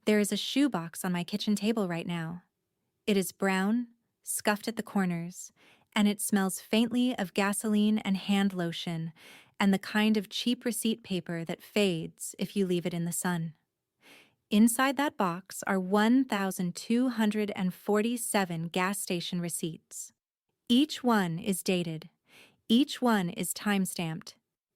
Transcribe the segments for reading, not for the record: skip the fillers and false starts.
There is a shoebox on my kitchen table right now. It is brown, scuffed at the corners, and it smells faintly of gasoline and hand lotion and the kind of cheap receipt paper that fades if you leave it in the sun. Inside that box are 1,247 gas station receipts. Each one is dated. Each one is time-stamped.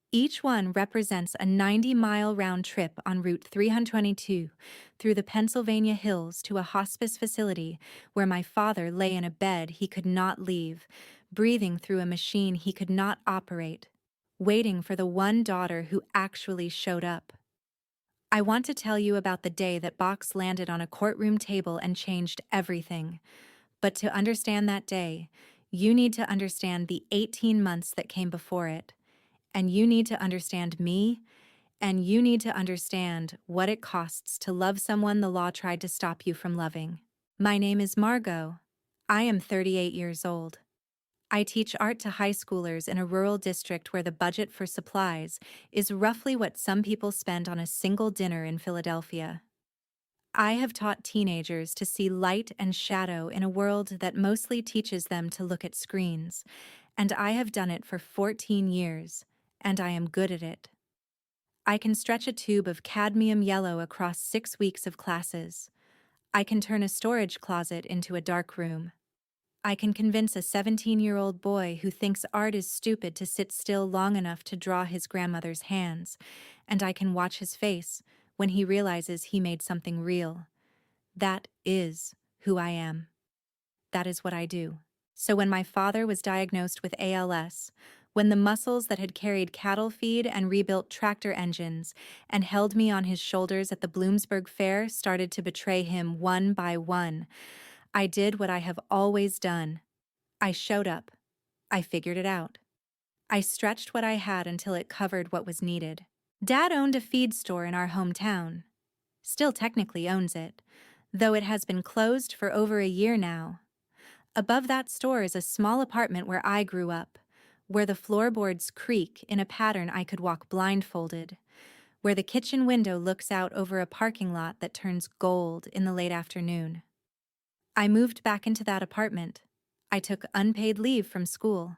Each one represents a 90-mile round trip on Route 322 through the Pennsylvania hills to a hospice facility where my father lay in a bed he could not leave, breathing through a machine he could not operate, waiting for the one daughter who actually showed up. I want to tell you about the day that box landed on a courtroom table and changed everything. But to understand that day, you need to understand the 18 months that came before it. And you need to understand me, and you need to understand what it costs to love someone the law tried to stop you from loving. My name is Margot. I am 38 years old. I teach art to high schoolers in a rural district where the budget for supplies is roughly what some people spend on a single dinner in Philadelphia. I have taught teenagers to see light and shadow in a world that mostly teaches them to look at screens, and I have done it for 14 years, and I am good at it. I can stretch a tube of cadmium yellow across 6 weeks of classes. I can turn a storage closet into a dark room. I can convince a 17-year-old boy who thinks art is stupid to sit still long enough to draw his grandmother's hands, and I can watch his face when he realizes he made something real. That is who I am. That is what I do. So when my father was diagnosed with ALS, when the muscles that had carried cattle feed and rebuilt tractor engines and held me on his shoulders at the Bloomsburg Fair started to betray him one by one, I did what I have always done. I showed up. I figured it out. I stretched what I had until it covered what was needed. Dad owned a feed store in our hometown. Still technically owns it, though it has been closed for over a year now. Above that store is a small apartment where I grew up, where the floorboards creak in a pattern I could walk blindfolded, where the kitchen window looks out over a parking lot that turns gold in the late afternoon. I moved back into that apartment. I took unpaid leave from school.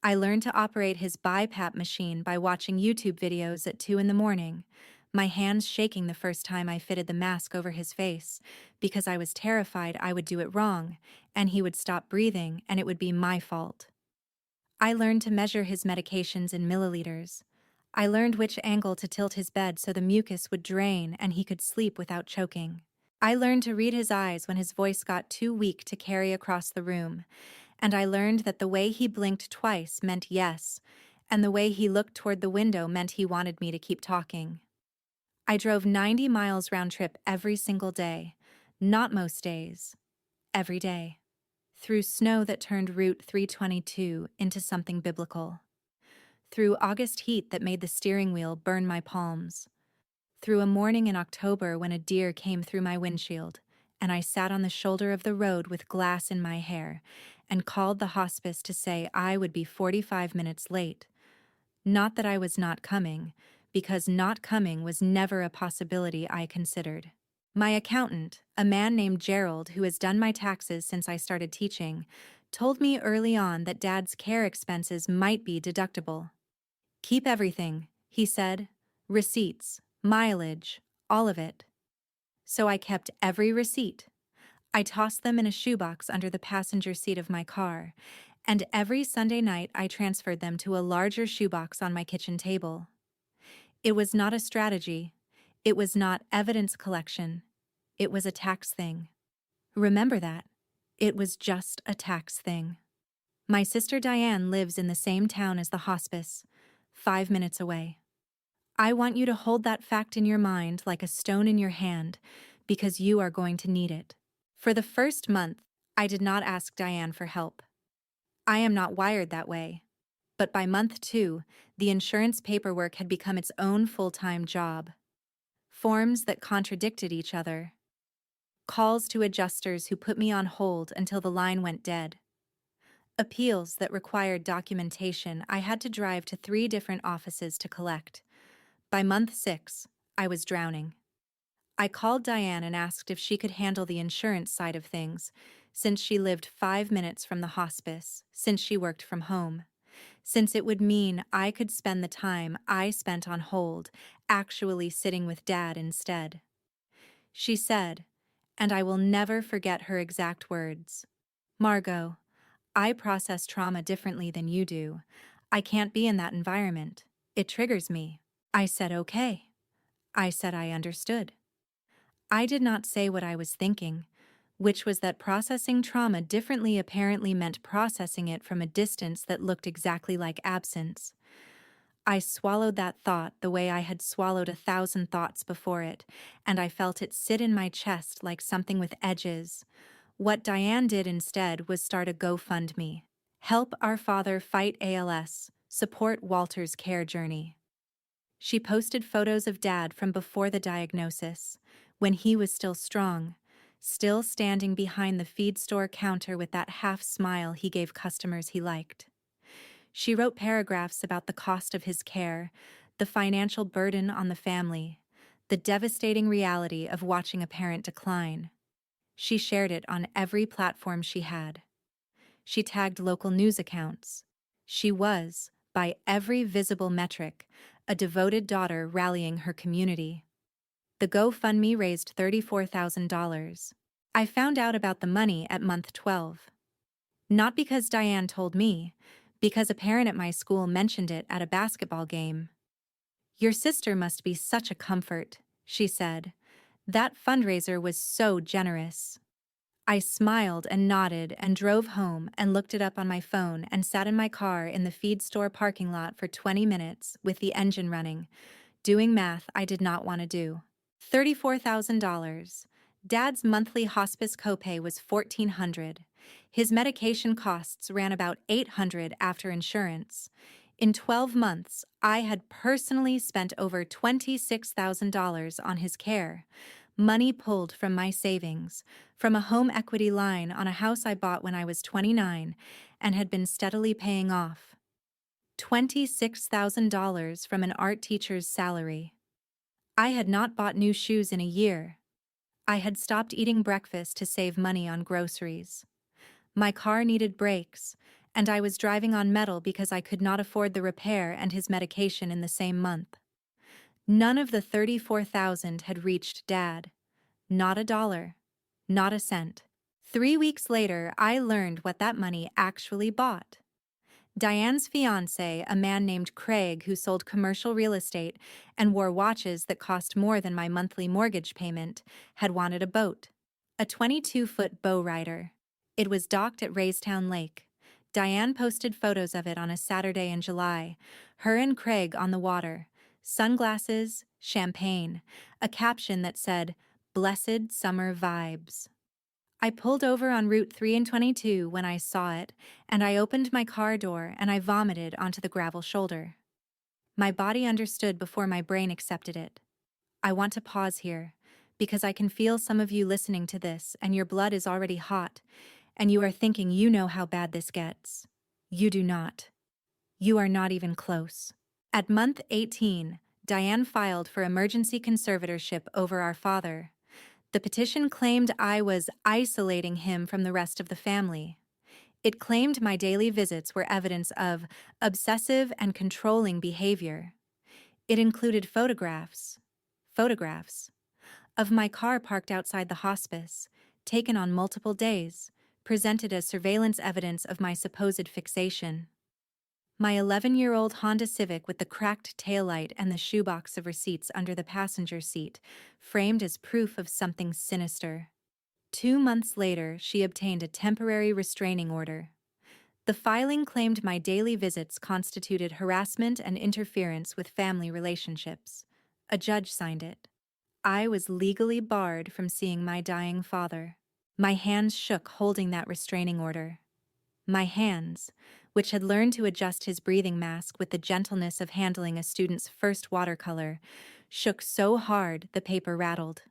I learned to operate his BiPAP machine by watching YouTube videos at 2 in the morning, my hands shaking the first time I fitted the mask over his face, because I was terrified I would do it wrong, and he would stop breathing and it would be my fault. I learned to measure his medications in milliliters. I learned which angle to tilt his bed so the mucus would drain and he could sleep without choking. I learned to read his eyes when his voice got too weak to carry across the room, and I learned that the way he blinked twice meant yes, and the way he looked toward the window meant he wanted me to keep talking. I drove 90 miles round trip every single day, not most days, every day, through snow that turned Route 322 into something biblical, through August heat that made the steering wheel burn my palms, through a morning in October when a deer came through my windshield, and I sat on the shoulder of the road with glass in my hair and called the hospice to say I would be 45 minutes late. Not that I was not coming, because not coming was never a possibility I considered. My accountant, a man named Gerald who has done my taxes since I started teaching, told me early on that Dad's care expenses might be deductible. Keep everything, he said. Receipts, mileage, all of it. So I kept every receipt. I tossed them in a shoebox under the passenger seat of my car, and every Sunday night I transferred them to a larger shoebox on my kitchen table. It was not a strategy. It was not evidence collection. It was a tax thing. Remember that. It was just a tax thing. My sister Diane lives in the same town as the hospice, 5 minutes away. I want you to hold that fact in your mind like a stone in your hand, because you are going to need it. For the first month, I did not ask Diane for help. I am not wired that way. But by month 2, the insurance paperwork had become its own full-time job. Forms that contradicted each other. Calls to adjusters who put me on hold until the line went dead. Appeals that required documentation I had to drive to 3 different offices to collect. By month 6, I was drowning. I called Diane and asked if she could handle the insurance side of things, since she lived 5 minutes from the hospice, since she worked from home, since it would mean I could spend the time I spent on hold actually sitting with Dad instead. She said, and I will never forget her exact words, "Margot, I process trauma differently than you do. I can't be in that environment. It triggers me." I said, "Okay." I said I understood. I did not say what I was thinking, which was that processing trauma differently apparently meant processing it from a distance that looked exactly like absence. I swallowed that thought the way I had swallowed 1,000 thoughts before it, and I felt it sit in my chest like something with edges. What Diane did instead was start a GoFundMe. Help our father fight ALS, support Walter's care journey. She posted photos of Dad from before the diagnosis, when he was still strong, still standing behind the feed store counter with that half smile he gave customers he liked. She wrote paragraphs about the cost of his care, the financial burden on the family, the devastating reality of watching a parent decline. She shared it on every platform she had. She tagged local news accounts. She was, by every visible metric, a devoted daughter rallying her community. The GoFundMe raised $34,000. I found out about the money at month 12. Not because Diane told me, because a parent at my school mentioned it at a basketball game. "Your sister must be such a comfort," she said. "That fundraiser was so generous." I smiled and nodded and drove home and looked it up on my phone and sat in my car in the feed store parking lot for 20 minutes with the engine running, doing math I did not want to do. $34,000. Dad's monthly hospice copay was $1,400. His medication costs ran about $800 after insurance. In 12 months, I had personally spent over $26,000 on his care. Money pulled from my savings, from a home equity line on a house I bought when I was 29 and had been steadily paying off. $26,000 from an art teacher's salary. I had not bought new shoes in a year. I had stopped eating breakfast to save money on groceries. My car needed brakes, and I was driving on metal because I could not afford the repair and his medication in the same month. None of the $34,000 had reached Dad. Not a dollar. Not a cent. 3 weeks later, I learned what that money actually bought. Diane's fiancé, a man named Craig who sold commercial real estate and wore watches that cost more than my monthly mortgage payment, had wanted a boat. A 22-foot bow rider. It was docked at Raystown Lake. Diane posted photos of it on a Saturday in July, her and Craig on the water, sunglasses, champagne, a caption that said, "Blessed Summer Vibes." I pulled over on Route 322 when I saw it, and I opened my car door and I vomited onto the gravel shoulder. My body understood before my brain accepted it. I want to pause here, because I can feel some of you listening to this and your blood is already hot, and you are thinking you know how bad this gets. You do not. You are not even close. At month 18, Diane filed for emergency conservatorship over our father. The petition claimed I was isolating him from the rest of the family. It claimed my daily visits were evidence of obsessive and controlling behavior. It included photographs of my car parked outside the hospice, taken on multiple days, presented as surveillance evidence of my supposed fixation. My 11-year-old Honda Civic with the cracked taillight and the shoebox of receipts under the passenger seat, framed as proof of something sinister. 2 months later, she obtained a temporary restraining order. The filing claimed my daily visits constituted harassment and interference with family relationships. A judge signed it. I was legally barred from seeing my dying father. My hands shook holding that restraining order. My hands, which had learned to adjust his breathing mask with the gentleness of handling a student's first watercolor, shook so hard the paper rattled.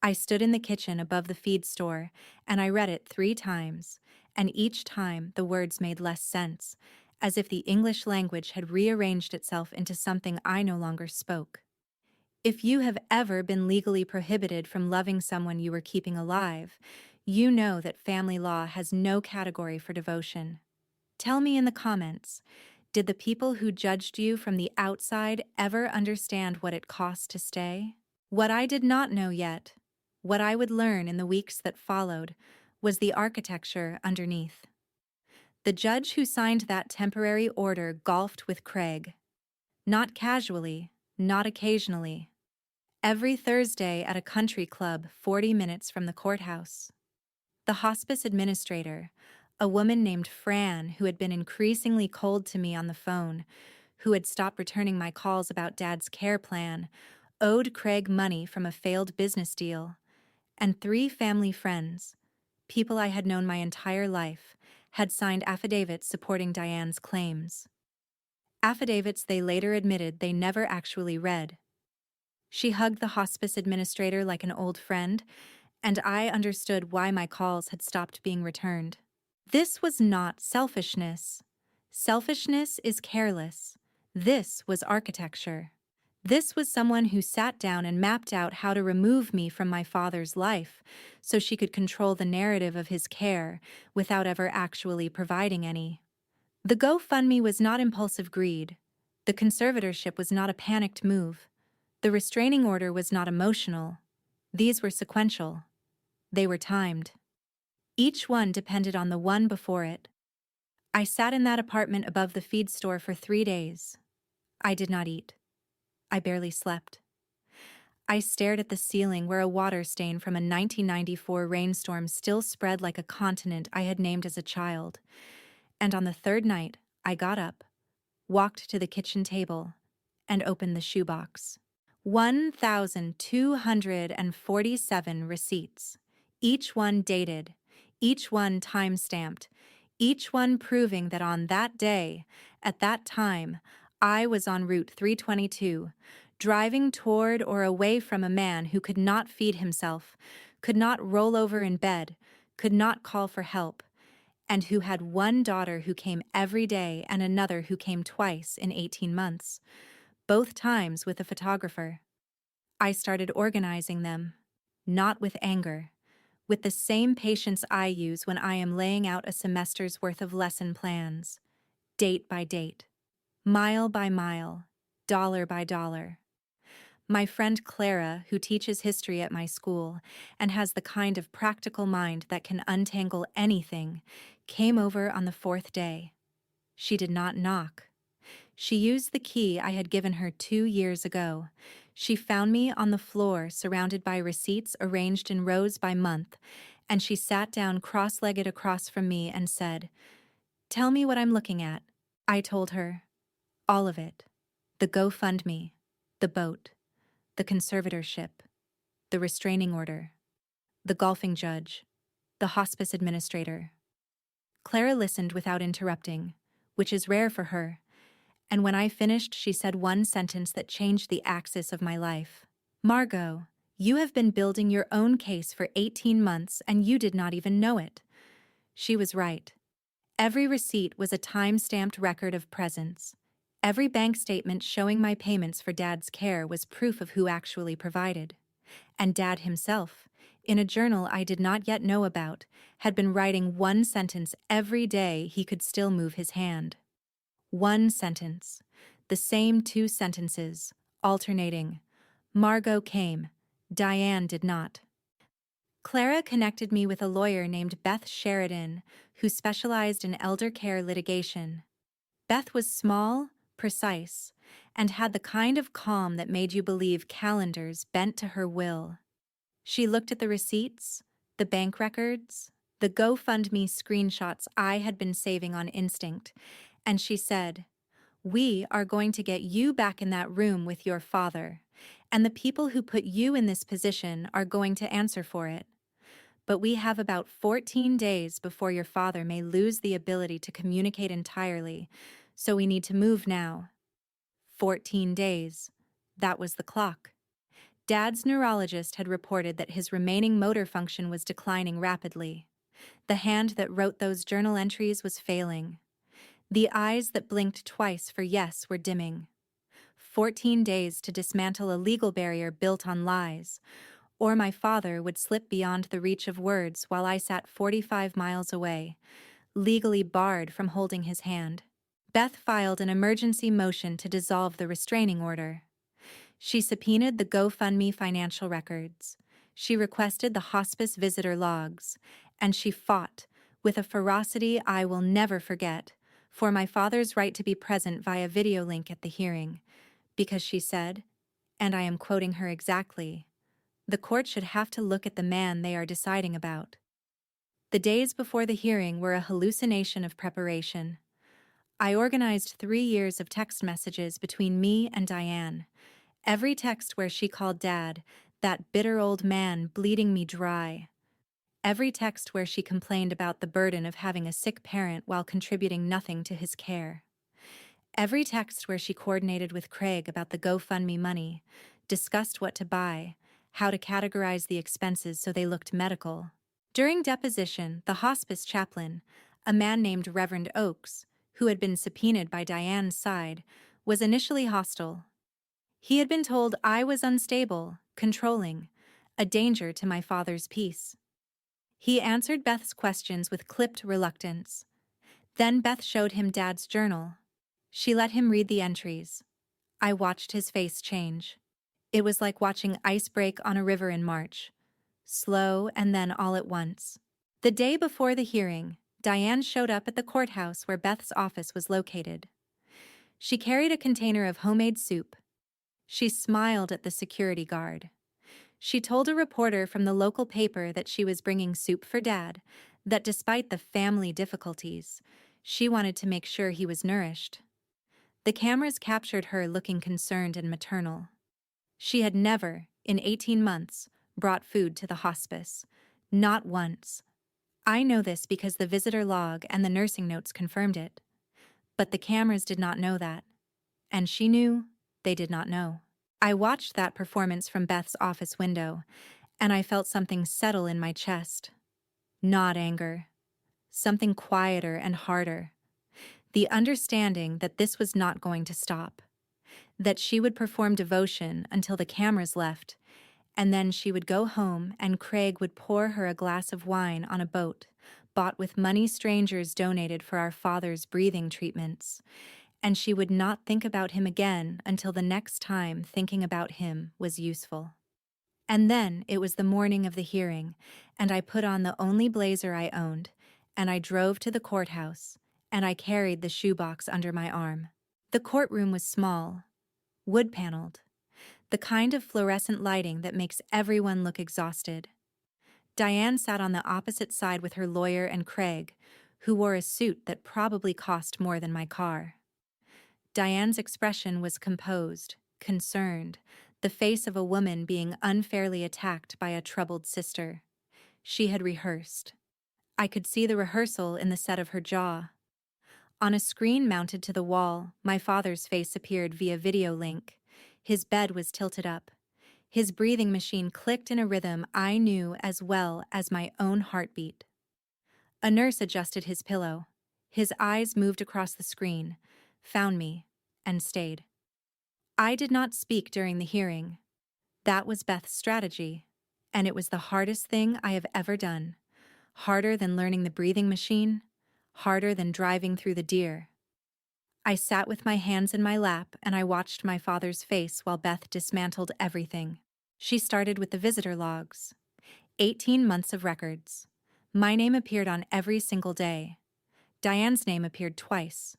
I stood in the kitchen above the feed store, and I read it 3 times, and each time the words made less sense, as if the English language had rearranged itself into something I no longer spoke. If you have ever been legally prohibited from loving someone you were keeping alive, you know that family law has no category for devotion. Tell me in the comments, did the people who judged you from the outside ever understand what it cost to stay? What I did not know yet, what I would learn in the weeks that followed, was the architecture underneath. The judge who signed that temporary order golfed with Craig. Not casually, not occasionally. Every Thursday at a country club 40 minutes from the courthouse. The hospice administrator, a woman named Fran who had been increasingly cold to me on the phone, who had stopped returning my calls about Dad's care plan, owed Craig money from a failed business deal, and 3 family friends, people I had known my entire life, had signed affidavits supporting Diane's claims. Affidavits they later admitted they never actually read. She hugged the hospice administrator like an old friend, and I understood why my calls had stopped being returned. This was not selfishness. Selfishness is careless. This was architecture. This was someone who sat down and mapped out how to remove me from my father's life so she could control the narrative of his care without ever actually providing any. The GoFundMe was not impulsive greed. The conservatorship was not a panicked move. The restraining order was not emotional. These were sequential. They were timed. Each one depended on the one before it. I sat in that apartment above the feed store for 3 days. I did not eat. I barely slept. I stared at the ceiling where a water stain from a 1994 rainstorm still spread like a continent I had named as a child. And on the 3rd night, I got up, walked to the kitchen table, and opened the shoebox. 1,247 receipts, each one dated, each one time-stamped, each one proving that on that day, at that time, I was on Route 322, driving toward or away from a man who could not feed himself, could not roll over in bed, could not call for help, and who had one daughter who came every day and another who came twice in 18 months, both times with a photographer. I started organizing them, not with anger, with the same patience I use when I am laying out a semester's worth of lesson plans, date by date, mile by mile, dollar by dollar. My friend Clara, who teaches history at my school and has the kind of practical mind that can untangle anything, came over on the 4th day. She did not knock. She used the key I had given her 2 years ago. She found me on the floor, surrounded by receipts arranged in rows by month, and she sat down cross-legged across from me and said, "Tell me what I'm looking at." I told her, all of it. The GoFundMe, the boat, the conservatorship, the restraining order, the golfing judge, the hospice administrator. Clara listened without interrupting, which is rare for her, and when I finished, she said one sentence that changed the axis of my life. "Margot, you have been building your own case for 18 months and you did not even know it." She was right. Every receipt was a time-stamped record of presence. Every bank statement showing my payments for Dad's care was proof of who actually provided. And Dad himself, in a journal I did not yet know about, had been writing one sentence every day he could still move his hand. One sentence. The same 2 sentences, alternating. Margot came. Diane did not. Clara connected me with a lawyer named Beth Sheridan, who specialized in elder care litigation. Beth was small, precise, and had the kind of calm that made you believe calendars bent to her will. She looked at the receipts, the bank records, the GoFundMe screenshots I had been saving on instinct, and she said, "We are going to get you back in that room with your father, and the people who put you in this position are going to answer for it. But we have about 14 days before your father may lose the ability to communicate entirely, so we need to move now." 14 days. That was the clock. Dad's neurologist had reported that his remaining motor function was declining rapidly. The hand that wrote those journal entries was failing. The eyes that blinked twice for yes were dimming. 14 days to dismantle a legal barrier built on lies, or my father would slip beyond the reach of words while I sat 45 miles away, legally barred from holding his hand. Beth filed an emergency motion to dissolve the restraining order. She subpoenaed the GoFundMe financial records. She requested the hospice visitor logs, and she fought, with a ferocity I will never forget, for my father's right to be present via video link at the hearing, because she said, and I am quoting her exactly, "The court should have to look at the man they are deciding about." The days before the hearing were a hallucination of preparation. I organized 3 years of text messages between me and Diane. Every text where she called Dad, "that bitter old man bleeding me dry." Every text where she complained about the burden of having a sick parent while contributing nothing to his care. Every text where she coordinated with Craig about the GoFundMe money, discussed what to buy, how to categorize the expenses so they looked medical. During deposition, the hospice chaplain, a man named Reverend Oakes, who had been subpoenaed by Diane's side, was initially hostile. He had been told I was unstable, controlling, a danger to my father's peace. He answered Beth's questions with clipped reluctance. Then Beth showed him Dad's journal. She let him read the entries. I watched his face change. It was like watching ice break on a river in March. Slow and then all at once. The day before the hearing, Diane showed up at the courthouse where Beth's office was located. She carried a container of homemade soup. She smiled at the security guard. She told a reporter from the local paper that she was bringing soup for Dad, that despite the family difficulties, she wanted to make sure he was nourished. The cameras captured her looking concerned and maternal. She had never, in 18 months, brought food to the hospice. Not once. I know this because the visitor log and the nursing notes confirmed it. But the cameras did not know that. And she knew they did not know. I watched that performance from Beth's office window, and I felt something settle in my chest. Not anger. Something quieter and harder. The understanding that this was not going to stop. That she would perform devotion until the cameras left, and then she would go home and Craig would pour her a glass of wine on a boat, bought with money strangers donated for our father's breathing treatments, and she would not think about him again until the next time thinking about him was useful. And then it was the morning of the hearing, and I put on the only blazer I owned, and I drove to the courthouse, and I carried the shoebox under my arm. The courtroom was small, wood-paneled, the kind of fluorescent lighting that makes everyone look exhausted. Diane sat on the opposite side with her lawyer and Craig, who wore a suit that probably cost more than my car. Diane's expression was composed, concerned, the face of a woman being unfairly attacked by a troubled sister. She had rehearsed. I could see the rehearsal in the set of her jaw. On a screen mounted to the wall, my father's face appeared via video link. His bed was tilted up. His breathing machine clicked in a rhythm I knew as well as my own heartbeat. A nurse adjusted his pillow. His eyes moved across the screen, found me, and stayed. I did not speak during the hearing. That was Beth's strategy, and it was the hardest thing I have ever done. Harder than learning the breathing machine, harder than driving through the deer. I sat with my hands in my lap and I watched my father's face while Beth dismantled everything. She started with the visitor logs. 18 months of records. My name appeared on every single day. Diane's name appeared twice.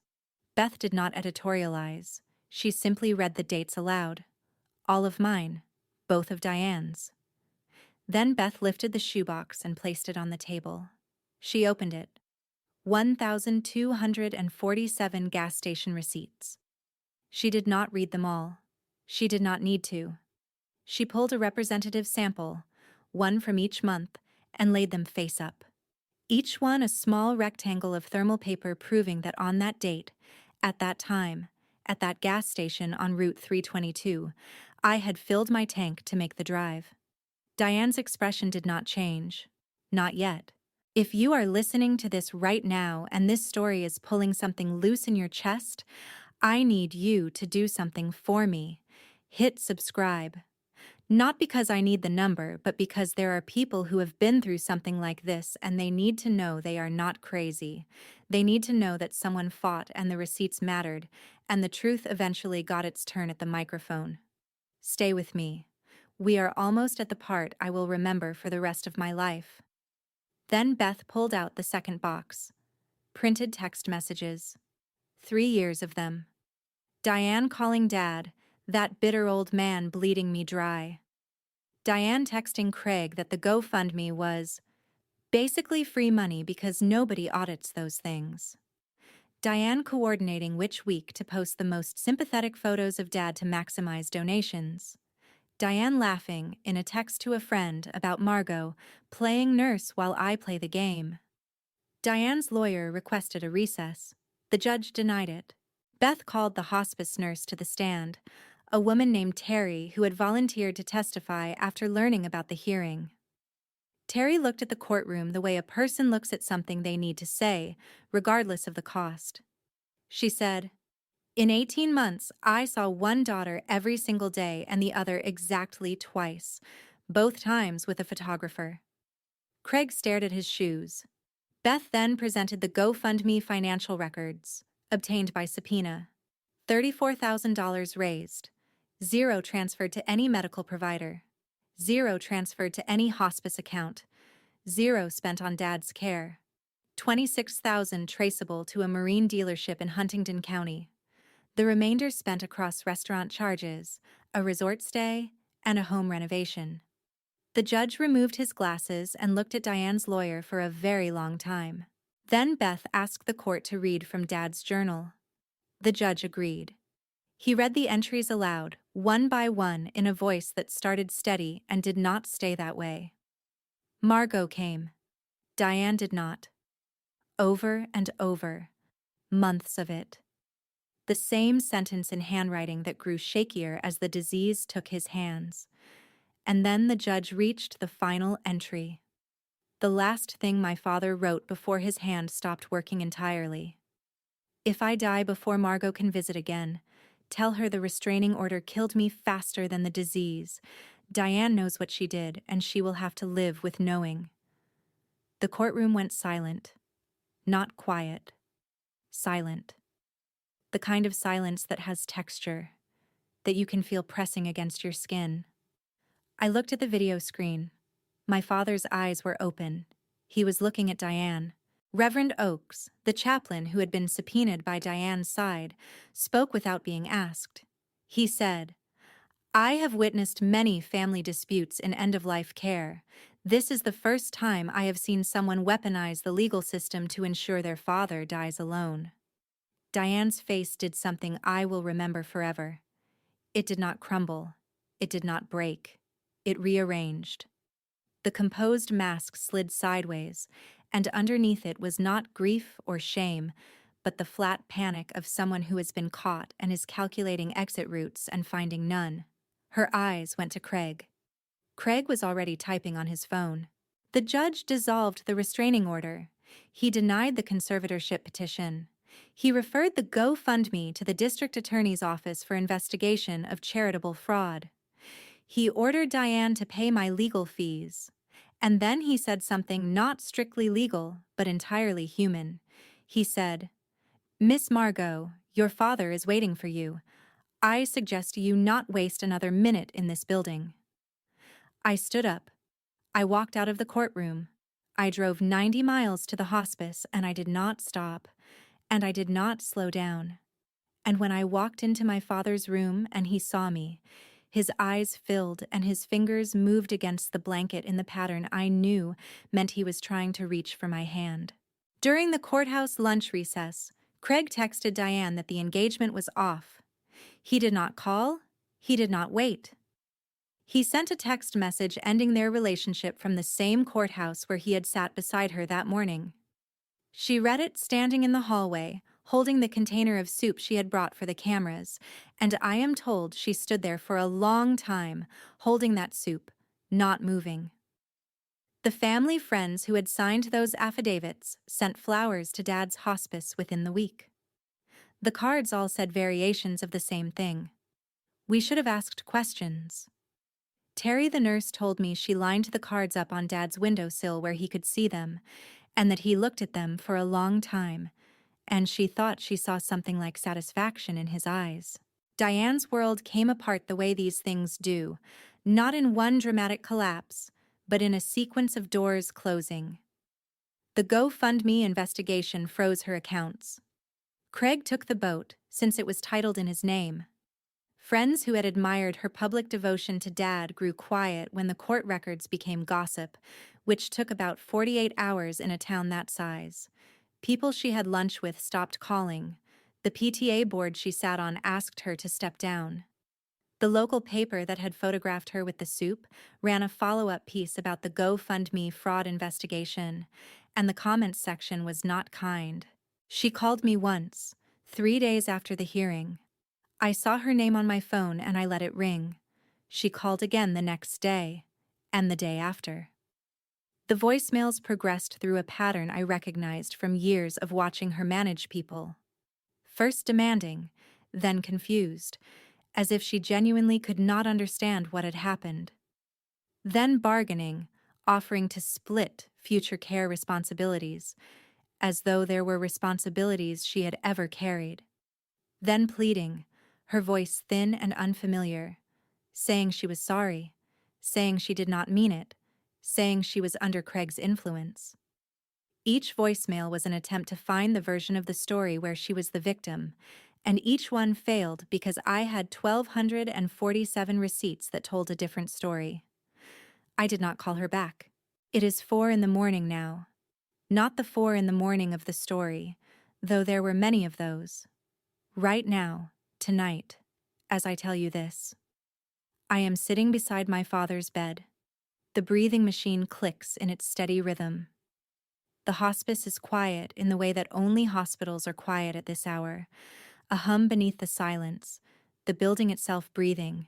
Beth did not editorialize. She simply read the dates aloud. All of mine, both of Diane's. Then Beth lifted the shoebox and placed it on the table. She opened it. 1,247 gas station receipts. She did not read them all. She did not need to. She pulled a representative sample, one from each month, and laid them face up. Each one a small rectangle of thermal paper proving that on that date, at that time, at that gas station on Route 322, I had filled my tank to make the drive. Diane's expression did not change. Not yet. If you are listening to this right now and this story is pulling something loose in your chest, I need you to do something for me. Hit subscribe. Not because I need the number, but because there are people who have been through something like this and they need to know they are not crazy. They need to know that someone fought and the receipts mattered, and the truth eventually got its turn at the microphone. Stay with me. We are almost at the part I will remember for the rest of my life. Then Beth pulled out the second box. Printed text messages. 3 years of them. Diane calling Dad, that bitter old man bleeding me dry. Diane texting Craig that the GoFundMe was basically free money because nobody audits those things. Diane coordinating which week to post the most sympathetic photos of Dad to maximize donations. Diane laughing in a text to a friend about Margot playing nurse while I play the game. Diane's lawyer requested a recess. The judge denied it. Beth called the hospice nurse to the stand, a woman named Terry who had volunteered to testify after learning about the hearing. Terry looked at the courtroom the way a person looks at something they need to say, regardless of the cost. She said, "In 18 months, I saw one daughter every single day and the other exactly twice, both times with a photographer." Craig stared at his shoes. Beth then presented the GoFundMe financial records, obtained by subpoena. $34,000 raised. 0 transferred to any medical provider. 0 transferred to any hospice account. 0 spent on Dad's care. 26,000 traceable to a marine dealership in Huntington County. The remainder spent across restaurant charges, a resort stay, and a home renovation. The judge removed his glasses and looked at Diane's lawyer for a very long time. Then Beth asked the court to read from Dad's journal. The judge agreed. He read the entries aloud, one by one, in a voice that started steady and did not stay that way. Margot came. Diane did not. Over and over. Months of it. The same sentence in handwriting that grew shakier as the disease took his hands. And then the judge reached the final entry. The last thing my father wrote before his hand stopped working entirely. "If I die before Margot can visit again, tell her the restraining order killed me faster than the disease. Diane knows what she did, and she will have to live with knowing." The courtroom went silent. Not quiet. Silent. The kind of silence that has texture, that you can feel pressing against your skin. I looked at the video screen. My father's eyes were open. He was looking at Diane. Reverend Oakes, the chaplain who had been subpoenaed by Diane's side, spoke without being asked. He said, "I have witnessed many family disputes in end-of-life care. This is the first time I have seen someone weaponize the legal system to ensure their father dies alone." Diane's face did something I will remember forever. It did not crumble. It did not break. It rearranged. The composed mask slid sideways, and underneath it was not grief or shame, but the flat panic of someone who has been caught and is calculating exit routes and finding none. Her eyes went to Craig. Craig was already typing on his phone. The judge dissolved the restraining order. He denied the conservatorship petition. He referred the GoFundMe to the district attorney's office for investigation of charitable fraud. He ordered Diane to pay my legal fees. And then he said something not strictly legal, but entirely human. He said, "Miss Margot, your father is waiting for you. I suggest you not waste another minute in this building." I stood up. I walked out of the courtroom. I drove 90 miles to the hospice, and I did not stop. And I did not slow down. And when I walked into my father's room and he saw me, his eyes filled and his fingers moved against the blanket in the pattern I knew meant he was trying to reach for my hand. During the courthouse lunch recess, Craig texted Diane that the engagement was off. He did not call. He did not wait. He sent a text message ending their relationship from the same courthouse where he had sat beside her that morning. She read it standing in the hallway, holding the container of soup she had brought for the cameras, and I am told she stood there for a long time, holding that soup, not moving. The family friends who had signed those affidavits sent flowers to Dad's hospice within the week. The cards all said variations of the same thing. We should have asked questions. Terry the nurse told me she lined the cards up on Dad's windowsill where he could see them, and that he looked at them for a long time, and she thought she saw something like satisfaction in his eyes. Diane's world came apart the way these things do, not in one dramatic collapse, but in a sequence of doors closing. The GoFundMe investigation froze her accounts. Craig took the boat, since it was titled in his name. Friends who had admired her public devotion to Dad grew quiet when the court records became gossip, which took about 48 hours in a town that size. People she had lunch with stopped calling. The PTA board she sat on asked her to step down. The local paper that had photographed her with the soup ran a follow-up piece about the GoFundMe fraud investigation, and the comments section was not kind. She called me once, 3 days after the hearing. I saw her name on my phone and I let it ring. She called again the next day, and the day after. The voicemails progressed through a pattern I recognized from years of watching her manage people. First demanding, then confused, as if she genuinely could not understand what had happened. Then bargaining, offering to split future care responsibilities, as though there were responsibilities she had ever carried. Then pleading, her voice thin and unfamiliar, saying she was sorry, saying she did not mean it, saying she was under Craig's influence. Each voicemail was an attempt to find the version of the story where she was the victim, and each one failed because I had 1,247 receipts that told a different story. I did not call her back. It is 4 in the morning now. Not the 4 in the morning of the story, though there were many of those. Right now, tonight, as I tell you this. I am sitting beside my father's bed. The breathing machine clicks in its steady rhythm. The hospice is quiet in the way that only hospitals are quiet at this hour, a hum beneath the silence, the building itself breathing.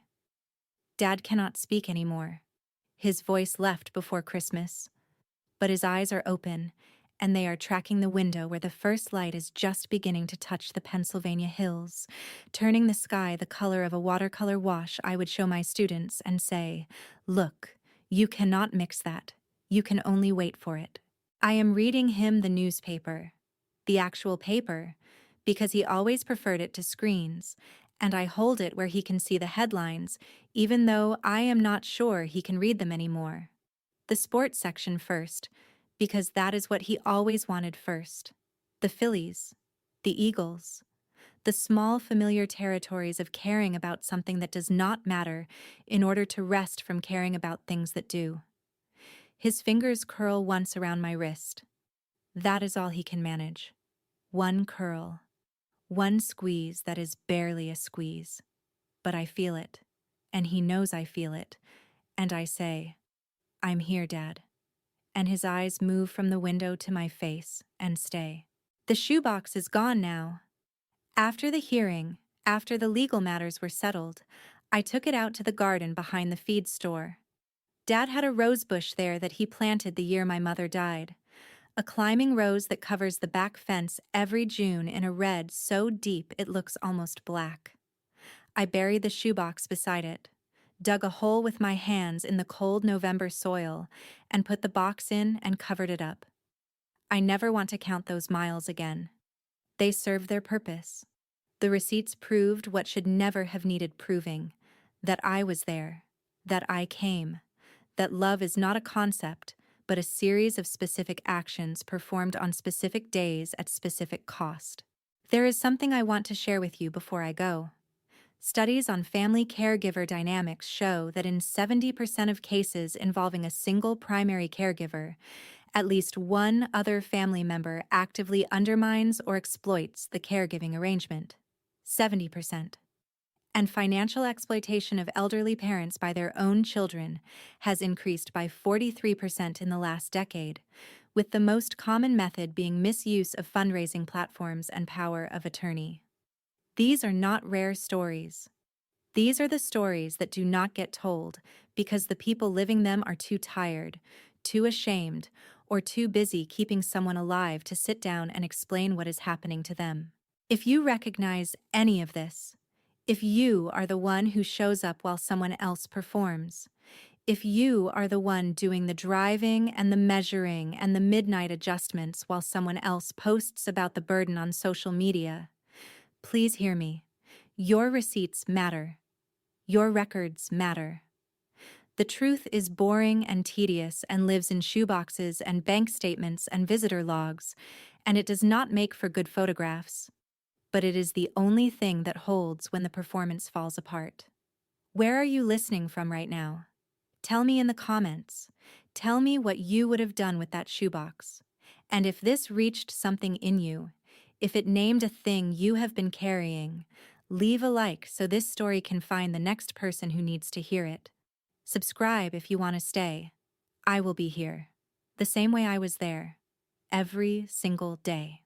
Dad cannot speak anymore. His voice left before Christmas. But his eyes are open, and they are tracking the window where the first light is just beginning to touch the Pennsylvania hills, turning the sky the color of a watercolor wash I would show my students and say, "Look, you cannot mix that. You can only wait for it." I am reading him the newspaper, the actual paper, because he always preferred it to screens, and I hold it where he can see the headlines, even though I am not sure he can read them anymore. The sports section first, because that is what he always wanted first. The Phillies, the Eagles, the small familiar territories of caring about something that does not matter in order to rest from caring about things that do. His fingers curl once around my wrist. That is all he can manage. One curl. One squeeze that is barely a squeeze. But I feel it, and he knows I feel it, and I say, "I'm here, Dad." And his eyes move from the window to my face and stay. The shoebox is gone now. After the hearing, after the legal matters were settled, I took it out to the garden behind the feed store. Dad had a rose bush there that he planted the year my mother died. A climbing rose that covers the back fence every June in a red so deep it looks almost black. I buried the shoebox beside it, dug a hole with my hands in the cold November soil, and put the box in and covered it up. I never want to count those miles again. They served their purpose. The receipts proved what should never have needed proving, that I was there, that I came, that love is not a concept, but a series of specific actions performed on specific days at specific cost. There is something I want to share with you before I go. Studies on family caregiver dynamics show that in 70% of cases involving a single primary caregiver, at least one other family member actively undermines or exploits the caregiving arrangement. 70%. And financial exploitation of elderly parents by their own children has increased by 43% in the last decade, with the most common method being misuse of fundraising platforms and power of attorney. These are not rare stories. These are the stories that do not get told because the people living them are too tired, too ashamed, or too busy keeping someone alive to sit down and explain what is happening to them. If you recognize any of this, if you are the one who shows up while someone else performs, if you are the one doing the driving and the measuring and the midnight adjustments while someone else posts about the burden on social media, please hear me. Your receipts matter. Your records matter. The truth is boring and tedious and lives in shoeboxes and bank statements and visitor logs, and it does not make for good photographs. But it is the only thing that holds when the performance falls apart. Where are you listening from right now? Tell me in the comments. Tell me what you would have done with that shoebox. And if this reached something in you, if it named a thing you have been carrying, leave a like so this story can find the next person who needs to hear it. Subscribe if you want to stay. I will be here, the same way I was there, every single day.